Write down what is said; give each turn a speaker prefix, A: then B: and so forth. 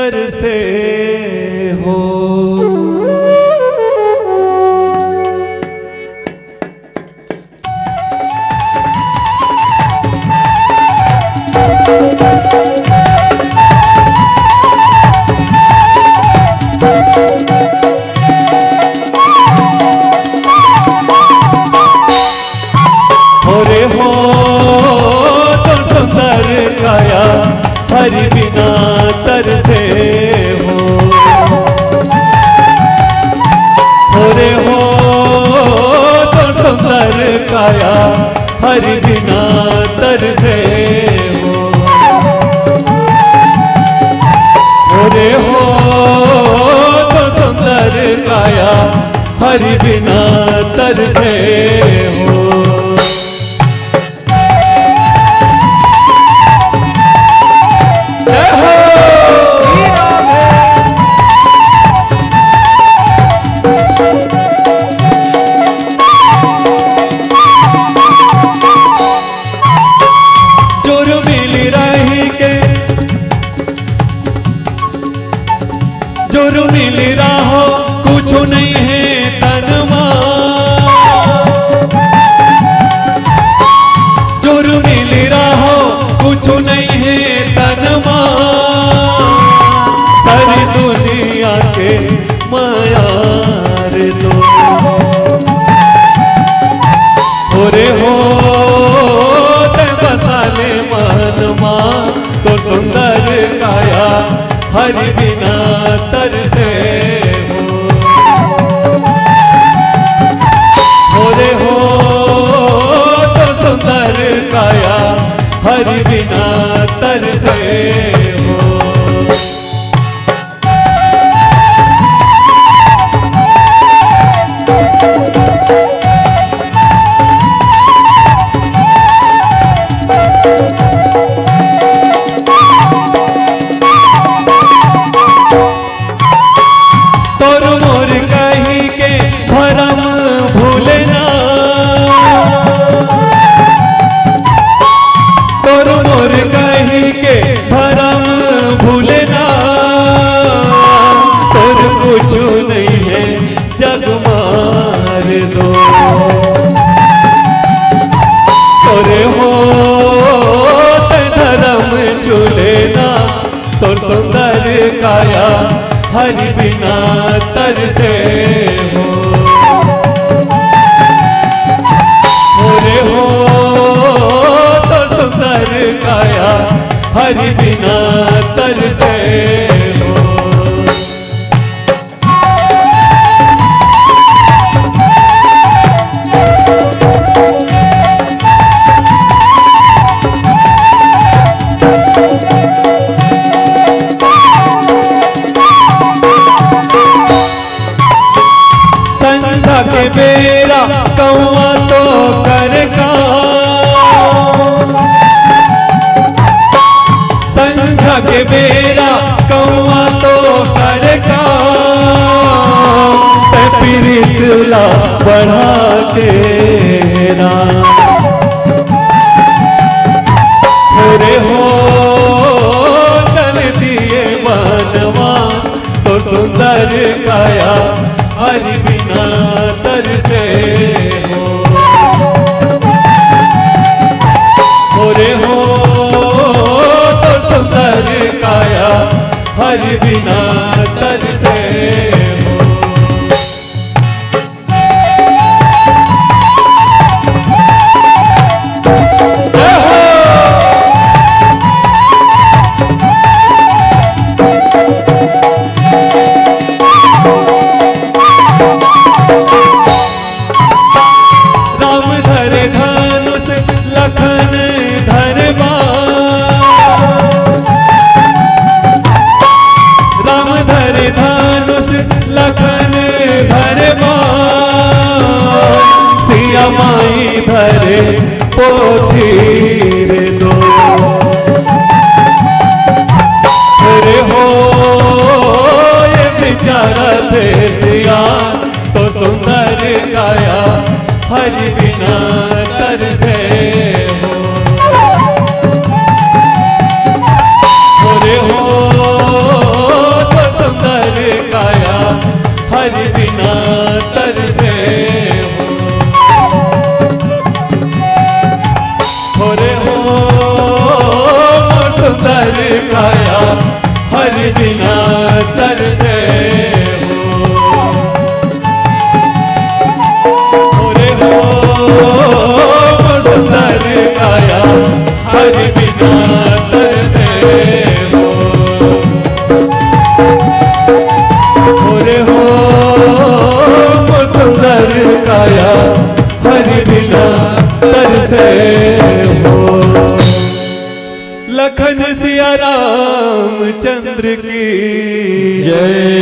A: तरसे हो। हरि बिना तरसे हो। रे हो तो सुंदर काया हरि बिना तरसे हो। रे हो तो सुंदर काया हरि बिना तरसे हो। जोर मिल रहा कुछ नहीं है तनमा। जोर मिल रहा कुछ नहीं है तनमा। सारी दुनिया के माया रे तो रे हो बसाले मनमा। तो सुंदर काया हरि बिना तरसे हो। रे हो तो सुंदर काया हरि बिना तरसे हो। भरम भूलना तोर मोर कही के भरम भूलना। तोर कुछ नहीं है जग मार दो। तोरे हो धर्म झूलेना। तोर सुंदर काया हरि बिना तरसे हो। रे हो तो सुंदर काया हरि बिना तरसे हो। संझा के बेरा कौआ तो कर संझा के बेरा कौआ तो कर पीरितला बढ़ा तेरा। रे हो चल दिए बनवा। तो सुंदर काया हरि बिना तरसे हो। रे हो तो सुंदर काया हरि बिना तरसे हो। राम धरे धनुष लखन धरे राम धरे धनुष लखन धरे सिया माई धरे पोथी रे दो। रे हो ये बेचारा थे सिया। तो सुंदर काया हरि बिना तरसे हो। रे हो रे हो सुंदर काया हरि बिना तरसे हो रे हो सुंदर काया हरि बिना तरसे हो रे हो सुंदर काया हरि बिना तरसे हो। लखन सिया रामचंद्र की
B: जय।